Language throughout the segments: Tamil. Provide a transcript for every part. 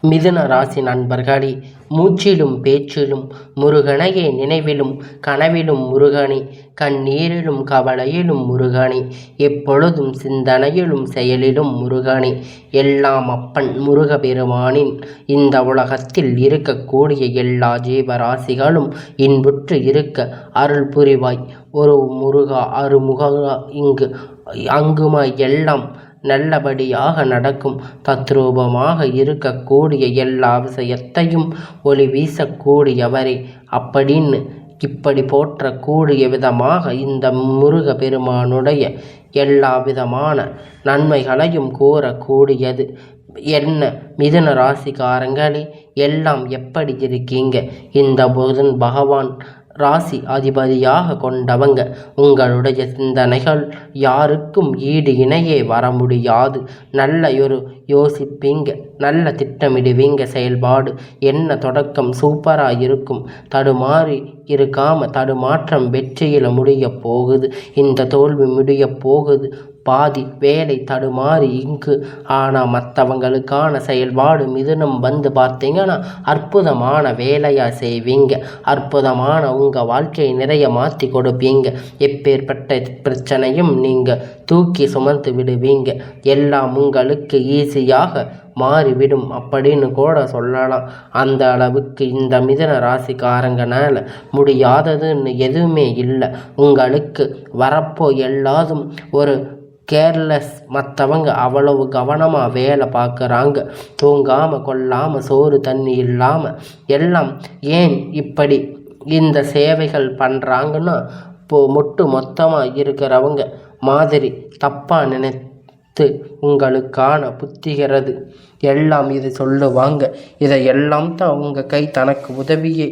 மிதுன ராசி நண்பர்களே, மூச்சிலும் பேச்சிலும் முருகனையே, நினைவிலும் கனவிலும் முருகனே, கண்ணீரிலும் கவலையிலும் முருகனே, எப்பொழுதும் சிந்தனையிலும் செயலிலும் முருகனே, எல்லாம் அப்பன் முருகப்பெருமானின் இந்த உலகத்தில் இருக்கக்கூடிய எல்லா ஜீவராசிகளும் இன்புற்று இருக்க அருள் புரிவாய். ஒரு முருகா அருமுகா, அங்குமாய் எல்லாம் நல்லபடியாக நடக்கும். தத்ரூபமாக இருக்கக்கூடிய எல்லா விஷயத்தையும் ஒளி வீசக்கூடியவரே அப்படின்னு இப்படி போற்றக்கூடிய விதமாக இந்த முருக பெருமானுடைய எல்லா விதமான நன்மைகளையும் கூறக்கூடியது. என்ன மிதுன ராசிக்காரங்களே, எல்லாம் எப்படி இருக்கீங்க? இந்த புதன் பகவான் ராசி அதிபதியாக கொண்டவங்க. உங்களுடைய சிந்தனைகள் யாருக்கும் ஈடு இணையே வர முடியாது. நல்ல ஒரு யோசிப்பீங்க, நல்ல திட்டமிடுவீங்க. செயல்பாடு என்ன தொடக்கம் சூப்பராக இருக்கும். தடுமாறி இருக்காம தடுமாற்றம் வெற்றியில் முடிய போகுது. இந்த தோல்வி முடிய போகுது. பாதி வேலை தடுமாறி இங்கு. ஆனால் மற்றவங்களுக்கான செயல்பாடு மிதுனம் வந்து பார்த்தீங்கன்னா அற்புதமான வேலையாக செய்வீங்க. அற்புதமான உங்கள் வாழ்க்கையை நிறைய மாற்றி கொடுப்பீங்க. எப்பேற்பட்ட பிரச்சனையும் நீங்கள் தூக்கி சுமந்து விடுவீங்க. எல்லாம் உங்களுக்கு ஈஸியாக மாறிவிடும் அப்படின்னு கூட சொல்லலாம். அந்த அளவுக்கு இந்த மிதுன ராசிக்காரங்கனால முடியாததுன்னு எதுவுமே இல்லை. உங்களுக்கு வரப்போ எல்லாதும் ஒரு கேர்லெஸ். மற்றவங்க அவ்வளவு கவனமாக வேலை பார்க்குறாங்க. தூங்காமல் கொள்ளாமல் சோறு தண்ணி இல்லாமல் எல்லாம் ஏன் இப்படி இந்த சேவைகள் பண்ணுறாங்கன்னா மொத்தமாக இருக்கிறவங்க மாதிரி தப்பாக நினைத்து உங்களுக்கான புத்திகிறது எல்லாம் இது சொல்லுவாங்க. இதை எல்லாம் தான் உங்கள் கை தனக்கு உதவியே.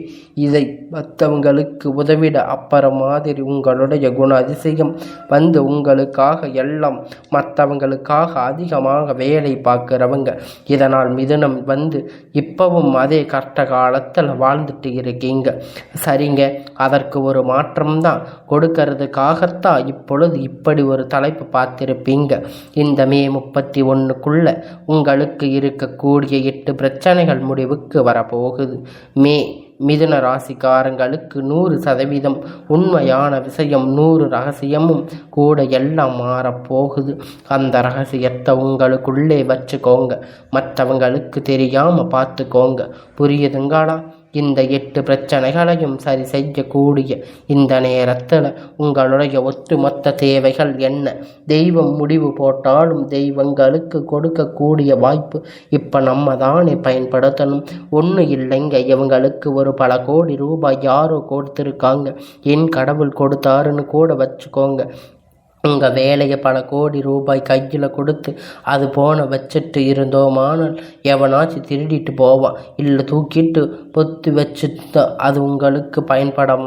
இதை மற்றவங்களுக்கு உதவிட அப்புறம் மாதிரி உங்களுடைய குண அதிசயம் வந்து உங்களுக்காக எல்லாம் மற்றவங்களுக்காக அதிகமாக வேலை பார்க்குறவங்க. இதனால் மிதுனம் வந்து இப்பவும் அதே கஷ்ட காலத்தில் வாழ்ந்துட்டு இருக்கீங்க. சரிங்க, அதற்கு ஒரு மாற்றம்தான் கொடுக்கறதுக்காகத்தான் இப்பொழுது இப்படி ஒரு தலைப்பு பார்த்திருப்பீங்க. இந்த மே 31க்குள்ள உங்களுக்கு இருக்கக்கூடிய 8 பிரச்சனைகள் முடிவுக்கு வரப்போகுது. மிதுன ராசிக்காரங்களுக்கு 100% உண்மையான விஷயம், 100 ரகசியமும் கூட எல்லாம் மாறப்போகுது. அந்த ரகசியத்தை உங்களுக்குள்ளே வச்சுக்கோங்க. மற்றவங்களுக்கு தெரியாமல் பார்த்துக்கோங்க. புரியுதுங்களா? இந்த 8 பிரச்சனைகளையும் சரி செய்யக்கூடிய இந்த நேரத்தில் உங்களுடைய ஒட்டுமொத்த தேவைகள் என்ன? தெய்வம் முடிவு போட்டாலும் தெய்வங்களுக்கு கொடுக்கக்கூடிய வாய்ப்பு இப்போ நம்ம தானே பயன்படுத்தணும். ஒன்றும் இல்லைங்க, இவங்களுக்கு ஒரு பல கோடி ரூபாய் யாரோ கொடுத்துருக்காங்க. என் கடவுள் கொடுத்தாருன்னு கூட வச்சுக்கோங்க. உங்கள் வேலையை பல கோடி ரூபாய் கையில் கொடுத்து அது போன வச்சுட்டு இருந்தோமானால் எவனாச்சும் திருடிட்டு போவான். இல்லை தூக்கிட்டு பொத்து வச்சுட்டு அது உங்களுக்கு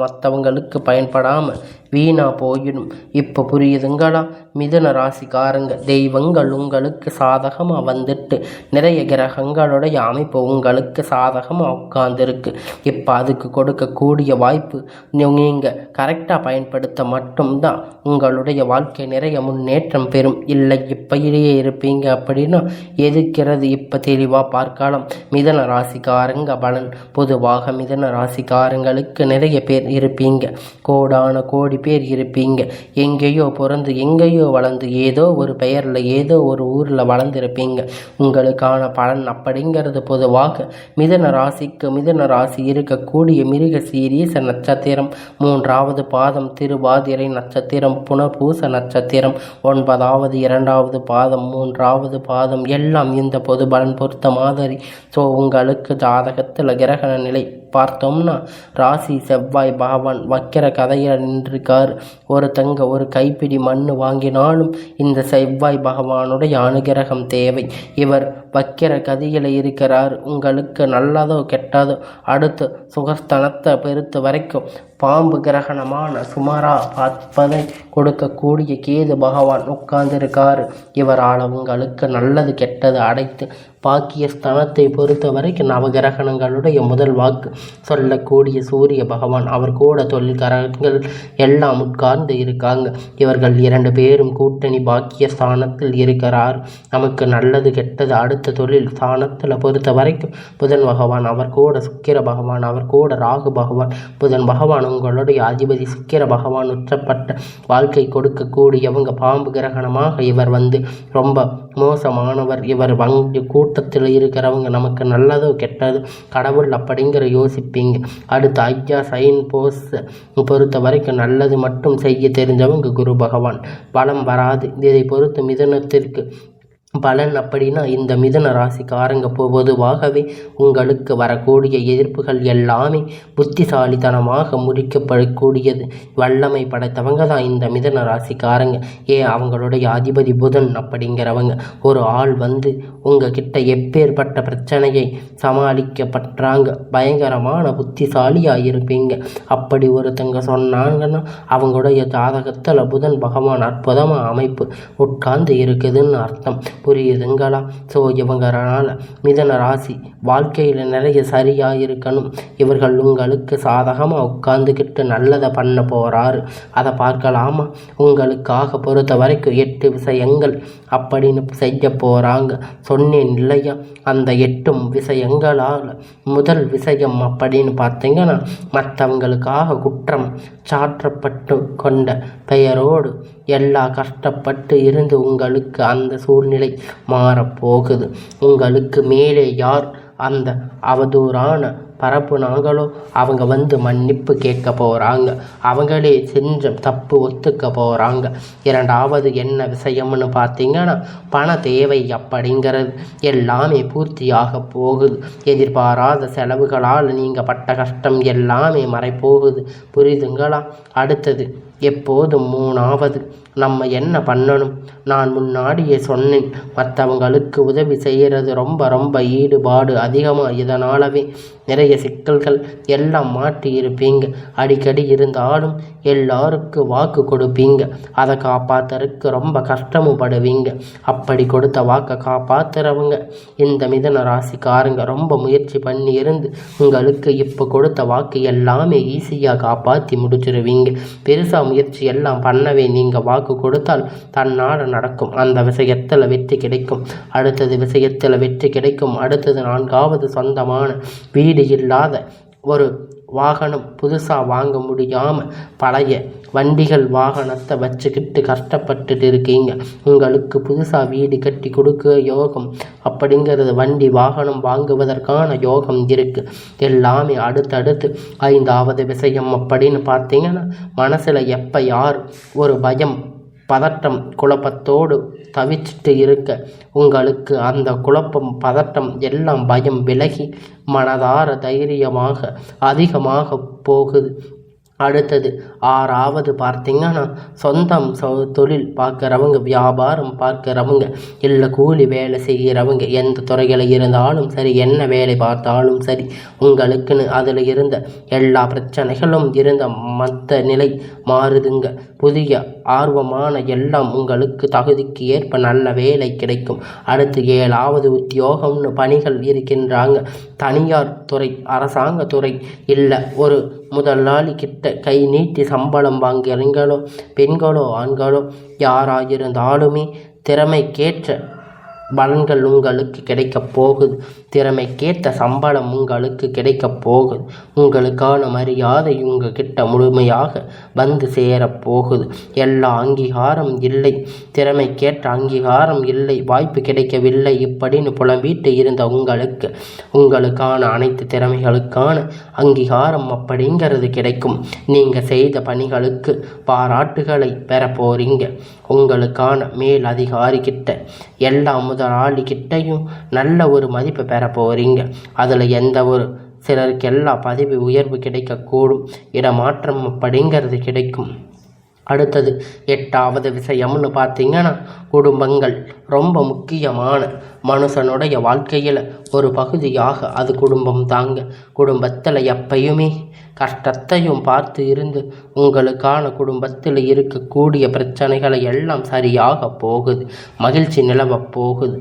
மற்றவங்களுக்கு பயன்படாமல் வீணாக போயிடும். இப்போ புரியுதுங்களா? மிதுன ராசிக்காரங்க, தெய்வங்கள் உங்களுக்கு சாதகமாக வந்துட்டு நிறைய கிரகங்களுடைய அமைப்பு உங்களுக்கு சாதகமாக உட்கார்ந்துருக்கு. இப்போ அதுக்கு கொடுக்கக்கூடிய வாய்ப்பு நீங்கள் கரெக்டாக பயன்படுத்த மட்டும்தான் உங்களுடைய வாழ்க்கை நிறைய முன்னேற்றம் பெறும். இல்லை இப்படியே இருப்பீங்க அப்படின்னா எதுக்கிறது? இப்போ தெளிவாக பார்க்கலாம். மிதுன ராசிக்காரங்க பலன். பொதுவாக மிதுன ராசிக்காரங்களுக்கு நிறைய பேர் இருப்பீங்க. கோடான கோடி பேர் இருப்பீங்க. எங்கேயோ பிறந்து எங்கேயோ வளர்ந்து ஏதோ ஒரு பெயரில் ஏதோ ஒரு ஊரில் வளர்ந்துருப்பீங்க. உங்களுக்கான பலன் அப்படிங்கிறது பொதுவாக மிதுன ராசி இருக்கக்கூடிய மிருக சீரீச நட்சத்திரம் 3வது பாதம், திருவாதிரை நட்சத்திரம், புனர்பூச நட்சத்திரம் 9வது 2வது பாதம், 3வது பாதம் எல்லாம் இந்த பொது பலன் பொறுத்த மாதிரி. ஸோ உங்களுக்கு ஜாதகத்தில் கிரகண நிலை பார்த்தோம்னா ராசி செவ்வாய் பகவான் வக்கிர கதையில் நின்றிருக்கார். ஒரு கைப்பிடி மண் வாங்கினாலும் இந்த செவ்வாய் பகவானுடைய அனுகிரகம் தேவை. இவர் வக்கிர கதியில் இருக்கிறார். உங்களுக்கு நல்லதோ கெட்டதோ அடுத்து சுகஸ்தனத்தை பொறுத்த வரைக்கும் பாம்பு கிரகணமான சுமாரா பார்ப்பதை கொடுக்கக்கூடிய கேது பகவான் உட்கார்ந்திருக்காரு. இவரால் உங்களுக்கு நல்லது கெட்டது அடைத்து பாக்கியஸ்தானத்தை பொறுத்த வரைக்கும் நவகிரகணங்களுடைய முதல் வாக்கு சொல்லக்கூடிய சூரிய பகவான், அவர் கூட தொழில்காரர்கள் எல்லாம் உட்கார்ந்து இருக்காங்க. இவர்கள் 2 பேரும் கூட்டணி பாக்கியஸ்தானத்தில் இருக்கிறார். நமக்கு நல்லது கெட்டது அடுத்த தொழில் ஸ்தானத்தில் பொறுத்த வரைக்கும் புதன் பகவான், அவர் கூட சுக்கிர பகவான், அவர் கூட ராகு பகவான். புதன் பகவான் உங்களுடைய அதிபதி, சுக்கிர பகவான் உச்சப்பட்ட வாழ்க்கை கொடுக்கக்கூடியவங்க. பாம்பு கிரகணமாக இவர் ரொம்ப மோசமானவர். இவர் கூட்டத்தில் இருக்கிறவங்க நமக்கு நல்லதோ கெட்டதோ கடவுள் அப்படிங்கிற யோசிப்பீங்க. அடுத்து ஐயா சைன் போஸ் பொறுத்த வரைக்கும் நல்லது மட்டும் செய்ய தெரிஞ்சவங்க குரு பகவான். பலம் வராது. இதை பொறுத்து மிதுனத்திற்கு பலன் அப்படின்னா இந்த மிதுன ராசிக்காரங்க பொதுவாகவே உங்களுக்கு வரக்கூடிய எதிர்ப்புகள் எல்லாமே புத்திசாலித்தனமாக முடிக்கப்படக்கூடியது. வல்லமை படைத்தவங்க தான் இந்த மிதுன ராசிக்காரங்க. அவங்களுடைய அதிபதி புதன் அப்படிங்கிறவங்க. ஒரு ஆள் உங்ககிட்ட எப்பேற்பட்ட பிரச்சனையை சமாளிக்கப்பட்டாங்க. பயங்கரமான புத்திசாலியாக இருப்பீங்க. அப்படி ஒருத்தங்க சொன்னாங்கன்னா அவங்களுடைய ஜாதகத்தில் புதன் பகவான் அற்புதமாக அமைப்பு உட்கார்ந்து இருக்குதுன்னு அர்த்தம். புரியுதுங்களா? ஸோ இவங்களால் மிதுன ராசி வாழ்க்கையில் நிறைய சரியாக இருக்கணும். இவர்கள் உங்களுக்கு சாதகமாக உட்கார்ந்துக்கிட்டு நல்லதை பண்ண போகிறாரு. அதை பார்க்கலாமா? உங்களுக்காக பொறுத்த வரைக்கும் 8 விஷயங்கள் அப்படின்னு செய்ய போகிறாங்க. சொன்னேன் இல்லையா? அந்த 8 விஷயங்களால் முதல் விஷயம் அப்படின்னு பார்த்தீங்கன்னா, மற்றவங்களுக்காக குற்றம் சாற்றப்பட்டு கொண்ட பெயரோடு எல்லா கஷ்டப்பட்டு இருந்து உங்களுக்கு அந்த சூழ்நிலை மாறப்போகுது. உங்களுக்கு மேலே யார் அந்த அவதூறான பரப்புனாங்களோ அவங்க மன்னிப்பு கேட்க போகிறாங்க. அவங்களே செஞ்ச தப்பு ஒத்துக்க போகிறாங்க. 2வது என்ன விஷயம்னு பார்த்தீங்கன்னா, பண தேவை அப்படிங்கிறது எல்லாமே பூர்த்தியாக போகுது. எதிர்பாராத செலவுகளால் நீங்கள் பட்ட கஷ்டம் எல்லாமே மறைப்போகுது. புரியுதுங்களா? அடுத்தது எப்போதும் 3வது நம்ம என்ன பண்ணணும்? நான் முன்னாடியே சொன்னேன், மற்றவங்களுக்கு உதவி செய்கிறது ரொம்ப ஈடுபாடு அதிகமாக. இதனாலவே நிறைய சிக்கல்கள் எல்லாம் மாட்டி இருப்பீங்க. அடிக்கடி இருந்தாலும் எல்லாருக்கும் வாக்கு கொடுப்பீங்க. அதை காப்பாற்றுறதுக்கு ரொம்ப கஷ்டமும் படுவீங்க. அப்படி கொடுத்த வாக்கை காப்பாற்றுறவங்க இந்த மிதுன ராசிக்காரங்க. ரொம்ப முயற்சி பண்ணி இருந்து உங்களுக்கு இப்போ கொடுத்த வாக்கு எல்லாமே ஈஸியாக காப்பாற்றி முடிச்சிருவீங்க. பெருசாக முயற்சி எல்லாம் பண்ணவே நீங்கள் வாக்கு கொடுத்தால் தன்னால் நடக்கும். அந்த விஷயத்தில் வெற்றி கிடைக்கும். அடுத்தது விஷயத்தில் வெற்றி கிடைக்கும். அடுத்தது 4வது சொந்தமான வீடு இல்லாத ஒரு வாகனம் புதுசாக வாங்க முடியாமல் பழைய வண்டிகள் வாகனத்தை வச்சுக்கிட்டு கஷ்டப்பட்டுட்டு இருக்கீங்க. உங்களுக்கு புதுசாக வீடு கட்டி கொடுக்க யோகம் அப்படிங்கிறது, வண்டி வாகனம் வாங்குவதற்கான யோகம் இருக்குது. எல்லாமே அடுத்தடுத்து 5வது விஷயம் அப்படின்னு பார்த்தீங்கன்னா, மனசில் எப்போ யார் ஒரு பயம் பதட்டம் குழப்பத்தோடு தவிச்சிட்டு இருக்க உங்களுக்கு அந்த குழப்பம் பதட்டம் எல்லாம் பயம் விலகி மனதார தைரியமாக அதிகமாக போகுது. அடுத்தது 6வது பார்த்தீங்கன்னா, சொந்தம் தொழில் பார்க்குறவங்க, வியாபாரம் பார்க்குறவங்க, இல்லை கூலி வேலை செய்கிறவங்க, எந்த துறையில் இருந்தாலும் சரி, என்ன வேலை பார்த்தாலும் சரி, உங்களுக்குன்னு அதில் இருந்த எல்லா பிரச்சனைகளும் இருந்த மற்ற நிலை மாறுதுங்க. புதிய ஆர்வமான எல்லாம் உங்களுக்கு தகுதிக்கு ஏற்ப நல்ல வேலை கிடைக்கும். அடுத்து 7வது உத்தியோகம்னு பணிகள் இருக்கின்றாங்க. தனியார் துறை, அரசாங்க துறை, இல்லை ஒரு முதலாளி கிட்ட கை நீட்டி சம்பளம் வாங்குறீங்களோ, பெண்களோ ஆண்களோ யாராயிருந்தாலுமே திறமைக்கேற்ற பலன்கள் உங்களுக்கு கிடைக்கப் போகுது. திறமைக்கேற்ற சம்பளம் உங்களுக்கு கிடைக்கப் போகுது. உங்களுக்கான மரியாதை உங்ககிட்ட முழுமையாக சேரப்போகுது. எல்லா அங்கீகாரம் இல்லை, திறமைக்கேற்ற அங்கீகாரம் இல்லை, வாய்ப்பு கிடைக்கவில்லை இப்படின்னு புலம்பிட்டு இருந்த உங்களுக்கான அனைத்து திறமைகளுக்கான அங்கீகாரம் அப்படிங்கிறது கிடைக்கும். நீங்கள் செய்த பணிகளுக்கு பாராட்டுகளை பெற போறீங்க. உங்களுக்கான மேல் அதிகாரிக்கிட்ட எல்லா முதலாளிகிட்டையும் நல்ல ஒரு மதிப்பை பெற போகிறீங்க. அதில் எந்த ஒரு சிலருக்கு எல்லா பதவி உயர்வு கிடைக்கக்கூடும். இடமாற்றம் அப்படிங்கிறது கிடைக்கும். அடுத்தது 8வது விஷயம்னு பார்த்தீங்கன்னா, குடும்பங்கள் ரொம்ப முக்கியமான மனுஷனுடைய வாழ்க்கையில் ஒரு பகுதியாக அது குடும்பம் தாங்க. குடும்பத்தில் எப்பயுமே கஷ்டத்தையும் பார்த்து இருந்து உங்களுக்கான குடும்பத்தில் இருக்கக்கூடிய பிரச்சனைகளை எல்லாம் சரியாக போகுது, மகிழ்ச்சி நிலவ போகுது.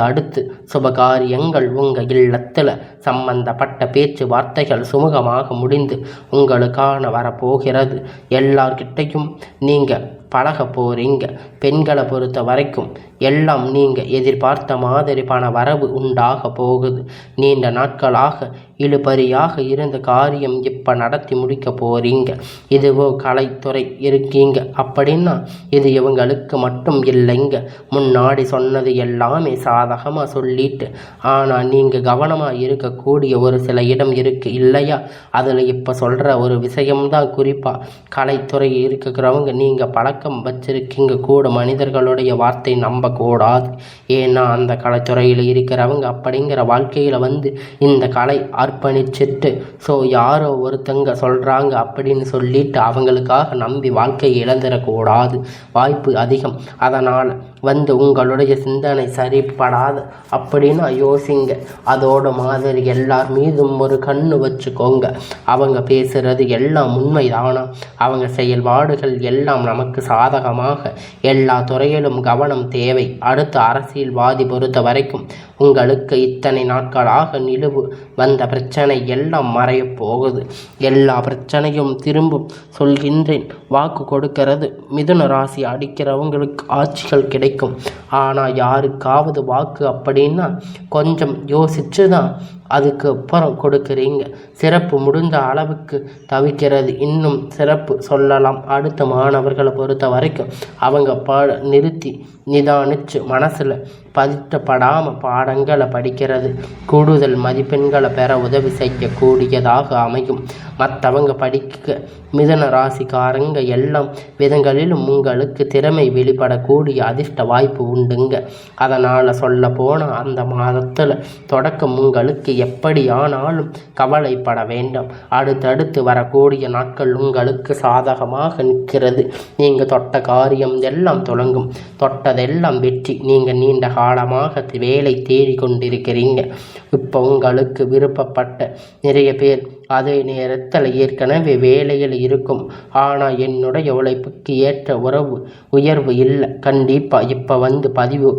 அடுத்து சுபகாரியங்கள் உங்கள் இல்லத்தில் சம்பந்தப்பட்ட பேச்சுவார்த்தைகள் சுமூகமாக முடிந்து உங்களுக்கான வரப்போகிறது. எல்லார்கிட்டையும் நீங்கள் பழக போகிறீங்க. பெண்களை பொறுத்த வரைக்கும் எல்லாம் நீங்கள் எதிர்பார்த்த மாதிரி பண வரவு உண்டாக போகுது. நீண்ட நாட்களாக இழுபறியாக இருந்த காரியம் இப்போ நடத்தி முடிக்க போகிறீங்க. இதுவோ கலைத்துறை இருக்கீங்க அப்படின்னா இது இவங்களுக்கு மட்டும் இல்லைங்க. முன்னாடி சொன்னது எல்லாமே சாதகமாக சொல்லிட்டு, ஆனால் நீங்கள் கவனமாக இருக்கக்கூடிய ஒரு சில இடம் இருக்குது இல்லையா? அதில் இப்போ சொல்கிற ஒரு விஷயம்தான் குறிப்பாக கலைத்துறை இருக்கிறவங்க நீங்கள் பழக்கம் வச்சிருக்கீங்க கூட. மனிதர்களுடைய வார்த்தை நம்பக்கூடாது. ஏன்னா அந்த கலைத்துறையில் இருக்கிறவங்க அப்படிங்கிற வாழ்க்கையில் இந்த கலை அர்ப்பணிச்சிட்டு யாரோ ஒருத்தங்க சொல்கிறாங்க அப்படின்னு சொல்லிட்டு அவங்களுக்காக நம்பி வாழ்க்கையை இழந்துடக்கூடாது. வாய்ப்பு அதிகம். அதனால் உங்களுடைய சிந்தனை சரிப்படாது அப்படின்னா யோசிங்க. அதோட மாதிரி எல்லார் மீதும் ஒரு கண்ணு வச்சுக்கோங்க. அவங்க பேசுகிறது எல்லாம் உண்மைதானா? அவங்க செயல்பாடுகள் எல்லாம் நமக்கு சாதகமாக? எல்லா துறையிலும் கவனம் தேவை. அடுத்த அரசியல்வாதி பொறுத்த வரைக்கும் உங்களுக்கு இத்தனை நாட்களாக நிலுவு வந்த பிரச்சனை எல்லாம் மறைய போகுது. எல்லா பிரச்சனையும் திரும்பும் சொல்கின்றேன். வாக்கு கொடுக்கிறது மிதுன ராசி அடிக்கிறவங்களுக்கு ஆட்சிகள் கிடைக்கும். ஆனால் யாருக்காவது வாக்கு அப்படின்னா கொஞ்சம் யோசிச்சு தான் அதுக்கு அப்புறம் கொடுக்குறீங்க. சிறப்பு முடிந்த அளவுக்கு தவிக்கிறது. இன்னும் சிறப்பு சொல்லலாம். அடுத்த மாணவர்களை பொறுத்த வரைக்கும் அவங்க நிறுத்தி நிதானிச்சு மனசில் பதிட்டப்படாமல் பாடங்களை படிக்கிறது கூடுதல் மதிப்பெண்களை பெற உதவி செய்யக்கூடியதாக அமையும். மற்றவங்க படிக்க மிதுன ராசிக்காரங்க எல்லாம் விதங்களிலும் உங்களுக்கு திறமை வெளிப்படக்கூடிய அதிர்ஷ்ட வாய்ப்பு உண்டுங்க. அதனால் சொல்ல போனால் அந்த மாதத்தில் தொடக்கம் உங்களுக்கு எப்படி ஆனாலும் கவலைப்பட வேண்டாம். அடுத்தடுத்து வரக்கூடிய நாட்கள் உங்களுக்கு சாதகமாக நிற்கிறது. நீங்கள் தொட்ட காரியம் எல்லாம் தொடங்கும். தொட்டதெல்லாம் வெற்றி. நீங்கள் நீண்ட காலமாக வேலை தேடி கொண்டிருக்கிறீங்க. இப்போ உங்களுக்கு விருப்பப்பட்ட நிறைய பேர் அதே நேரத்தில் ஏற்கனவே வேலையில் இருக்கும். ஆனால் என்னுடைய உழைப்புக்கு ஏற்ற உயர்வு இல்லை. கண்டிப்பாக இப்போ பதிவு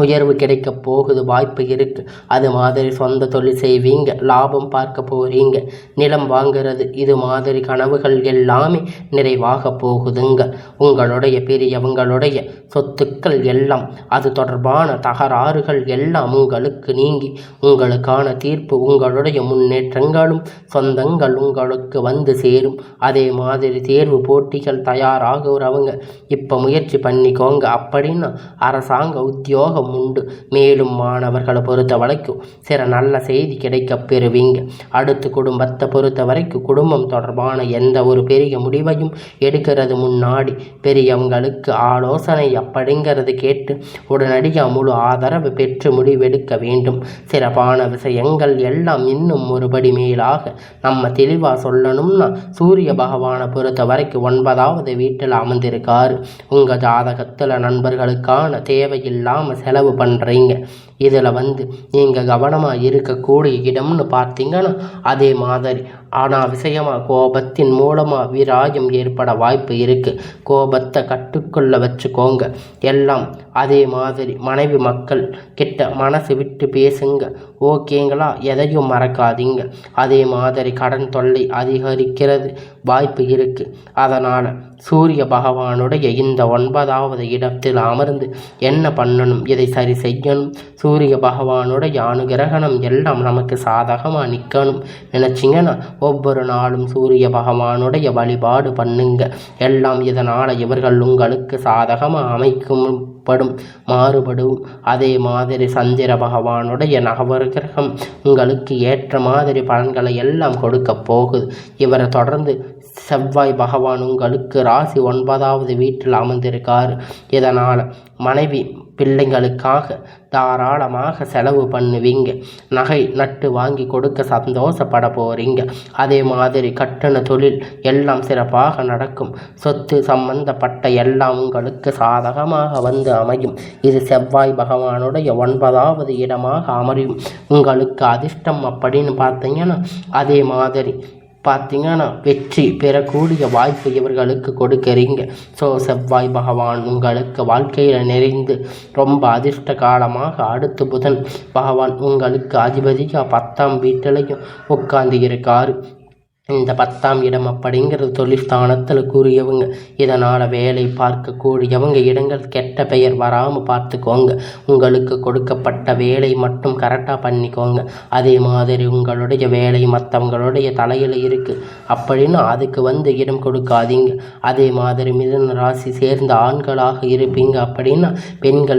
உயர்வு கிடைக்க போகுது. வாய்ப்பு இருக்குது. அது மாதிரி சொந்த தொழில் செய்வீங்க. லாபம் பார்க்க போகிறீங்க. நிலம் வாங்கிறது இது மாதிரி கனவுகள் எல்லாமே நிறைவாக போகுதுங்க. உங்களுடைய பெரியவங்களுடைய சொத்துக்கள் எல்லாம் அது தொடர்பான தகராறுகள் எல்லாம் உங்களுக்கு நீங்கி உங்களுக்கான தீர்ப்பு, உங்களுடைய முன்னேற்றங்களும் சொந்தங்கள் உங்களுக்கு சேரும். அதே மாதிரி தேர்வு போட்டிகள் தயாராகிறவங்க இப்போ முயற்சி பண்ணிக்கோங்க. அப்படின்னா அரசாங்க உத்தியோகம் உண்டு. மேலும் மாணவர்களை பொறுத்த வரைக்கும் சில நல்ல செய்தி கிடைக்க பெறுவீங்க. அடுத்து குடும்பத்தை பொறுத்த வரைக்கும் குடும்பம் தொடர்பான எந்த ஒரு பெரிய முடிவையும் எடுக்கிறது முன்னாடி பெரியவங்களுக்கு ஆலோசனை அப்படிங்கிறது கேட்டு உடனடியாக முழு ஆதரவு பெற்று முடிவெடுக்க வேண்டும். சிறப்பான விஷயங்கள் எல்லாம் இன்னும் ஒருபடி மேலாக நம்ம தெளிவாக சொல்லணும்னா சூரிய பகவானை பொறுத்த வரைக்கும் 9வது வீட்டில் அமர்ந்திருக்காரு. உங்கள் ஜாதகத்தில் நண்பர்களுக்கான தேவையில்லாமல் செலவு பண்ணுறீங்க. இதில் நீங்கள் கவனமாக இருக்கக்கூடிய இடம்னு பார்த்தீங்கன்னா அதே மாதிரி விஷயமாக கோபத்தின் மூலமாக விராயம் ஏற்பட வாய்ப்பு இருக்குது. கோபத்தை கட்டுக்குள்ள வச்சுக்கோங்க. எல்லாம் அதே மாதிரி மனைவி மக்கள் கிட்ட மனசு விட்டு பேசுங்க. ஓகேங்களா? எதையும் மறக்காதீங்க. அதே மாதிரி கடன் தொல்லை அதிகரிக்கிறது வாய்ப்பு இருக்குது. அதனால் சூரிய பகவானுடைய இந்த 9வது இடத்தில் அமர்ந்து என்ன பண்ணணும், இதை சரி செய்யணும். சூரிய பகவானுடைய அனுகிரகணம் எல்லாம் நமக்கு சாதகமாக நிற்கணும் நினச்சிங்கன்னா ஒவ்வொரு நாளும் சூரிய பகவானுடைய வழிபாடு பண்ணுங்க. எல்லாம் இதனால் இவர்கள் உங்களுக்கு சாதகமாக அமைக்கப்படும் மாறுபடும். அதே மாதிரி சந்திர பகவானுடைய நவகிரகம் உங்களுக்கு ஏற்ற மாதிரி பலன்களை எல்லாம் கொடுக்க போகுது. இவரை தொடர்ந்து செவ்வாய் பகவான் உங்களுக்கு ராசி 9வது வீட்டில் அமர்ந்திருக்காரு. இதனால் மனைவி பிள்ளைங்களுக்காக தாராளமாக செலவு பண்ணுவீங்க. நகை நட்டு வாங்கி கொடுக்க சந்தோஷப்பட போகிறீங்க. அதே மாதிரி கட்டண தொழில் எல்லாம் சிறப்பாக நடக்கும். சொத்து சம்பந்தப்பட்ட எல்லாம் உங்களுக்கு சாதகமாக வந்து அமையும். இது செவ்வாய் பகவானுடைய 9வது இடமாக அமையும். உங்களுக்கு அதிர்ஷ்டம் அப்படின்னு பார்த்தீங்கன்னா அதே மாதிரி வெற்றி பெறக்கூடிய வாய்ப்பு இவர்களுக்கு கொடுக்குறீங்க. ஸோ செவ்வாய் பகவான் உங்களுக்கு வாழ்க்கையில் நிறைந்து ரொம்ப அதிர்ஷ்ட காலமாக அடுத்து புதன் பகவான் உங்களுக்கு அதிபதியாக 10ஆம் வீட்டிலையும் உட்கார்ந்து இருக்காரு. இந்த 10ஆம் இடம் அப்படிங்கிறது தொழில் ஸ்தானத்தில் கூறியவங்க. இதனால் வேலை பார்க்கக்கூடியவங்க இடங்கள் கெட்ட பெயர் வராமல் பார்த்துக்கோங்க. உங்களுக்கு கொடுக்கப்பட்ட வேலை மட்டும் கரெக்டாக பண்ணிக்கோங்க. அதே மாதிரி உங்களுடைய வேலை மற்றவங்களுடைய தலையில் இருக்குது அப்படின்னு அதுக்கு இடம் கொடுக்காதீங்க. அதே மாதிரி மிதுன ராசி சேர்ந்த ஆண்களாக இருப்பீங்க அப்படின்னா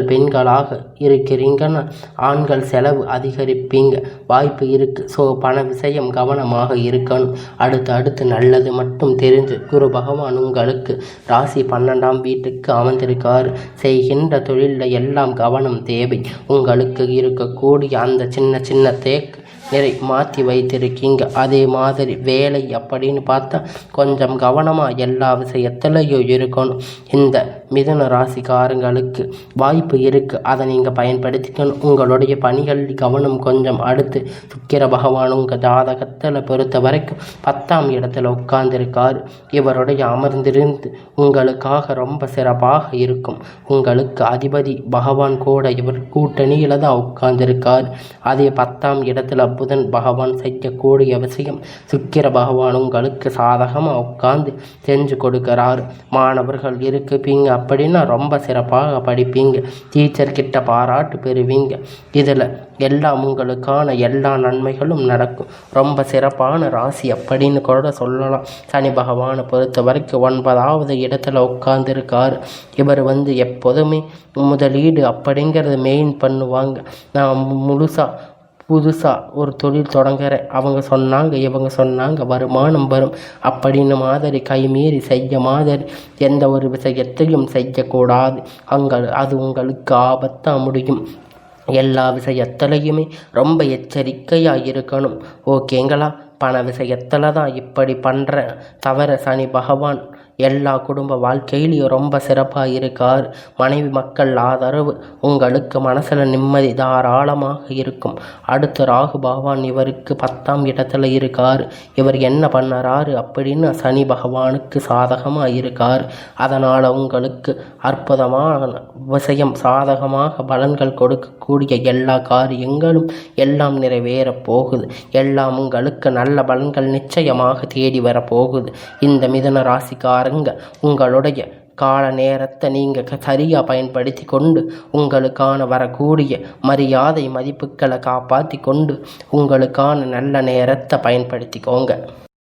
பெண்களாக இருக்கிறீங்கன்னா ஆண்கள் செலவு அதிகரிப்பீங்க வாய்ப்பு இருக்குது. ஸோ பண விஷயம் கவனமாக இருக்கணும். அடுத்து நல்லது மட்டும் தெரிஞ்சு குரு பகவான் உங்களுக்கு ராசி 12ஆம் வீட்டுக்கு அமர்ந்திருக்காரு. செய்கின்ற தொழிலில் எல்லாம் கவனம் தேவை. உங்களுக்கு இருக்கக்கூடிய அந்த சின்ன தேக்கு நிறை மாற்றி வைத்திருக்கீங்க. அதே மாதிரி வேலை அப்படின்னு பார்த்தா கொஞ்சம் கவனமாக எல்லா விஷயத்துலையும் இருக்கணும். இந்த மிதுன ராசிக்காரங்களுக்கு வாய்ப்பு இருக்குது. அதை நீங்கள் பயன்படுத்திக்கணும். உங்களுடைய பணிகளில் கவனம் கொஞ்சம். அடுத்து சுக்கிர பகவான் உங்கள் ஜாதகத்தில் பொறுத்த வரைக்கும் 10ஆம் இடத்துல உட்கார்ந்துருக்காரு. இவருடைய அமர்ந்திருந்து உங்களுக்காக ரொம்ப சிறப்பாக இருக்கும். உங்களுக்கு அதிபதி பகவான் கூட இவர் கூட்டணியில் தான் உட்கார்ந்துருக்கார். அதே 10ஆம் இடத்துல புதன் பகவான் செய்யக்கூடிய விஷயம் சுக்கிர பகவான் உங்களுக்கு சாதகமாக உட்கார்ந்து செஞ்சு கொடுக்கிறார். மாணவர்கள் இருக்குப்பீங்க அப்படின்னா ரொம்ப சிறப்பாக படிப்பீங்க. டீச்சர்கிட்ட பாராட்டு பெறுவீங்க. இதில் எல்லாம் உங்களுக்கான எல்லா நன்மைகளும் நடக்கும். ரொம்ப சிறப்பான ராசி அப்படின்னு கூட சொல்லலாம். சனி பகவானை பொறுத்த வரைக்கும் 9வது இடத்துல உட்கார்ந்துருக்கார். இவர் எப்போதுமே முதலீடு அப்படிங்கிறத மெயின் பண்ணுவாங்க. நான் புதுசாக ஒரு தொழில் தொடங்குறேன், அவங்க சொன்னாங்க இவங்க சொன்னாங்க வருமானம் வரும் அப்படின்னு மாதிரி கைமீறி செய்ய மாதிரி எந்த ஒரு விஷயத்தையும் செய்யக்கூடாது. அது உங்களுக்கு ஆபத்தாக முடியும். எல்லா விஷயத்துலையுமே ரொம்ப எச்சரிக்கையாக இருக்கணும். ஓகேங்களா? பண விஷயத்தில் தான் இப்படி பண்ணுறேன் தவிர சனி பகவான் எல்லா குடும்ப வாழ்க்கையிலையும் ரொம்ப சிறப்பாக இருக்கார். மனைவி மக்கள் ஆதரவு உங்களுக்கு மனசில் நிம்மதி தாராளமாக இருக்கும். அடுத்து ராகு பகவான் இவருக்கு 10ஆம் இடத்துல இருக்கார். இவர் என்ன பண்ணுறாரு அப்படின்னு சனி பகவானுக்கு சாதகமாக இருக்கார். அதனால் உங்களுக்கு அற்புதமான விஷயம் சாதகமாக பலன்கள் கொடுக்கக்கூடிய எல்லா காரியங்களும் எல்லாம் நிறைவேறப் போகுது. எல்லாம் உங்களுக்கு நல்ல பலன்கள் நிச்சயமாக தேடி வரப்போகுது. இந்த மிதுன ராசிக்காரங்க உங்களுடைய கால நேரத்தை நீங்கள் சரியாக பயன்படுத்தி கொண்டு உங்களுக்கான வரக்கூடிய மரியாதை மதிப்புகளை காப்பாற்றி கொண்டு உங்களுக்கான நல்ல நேரத்தை பயன்படுத்திக்கோங்க.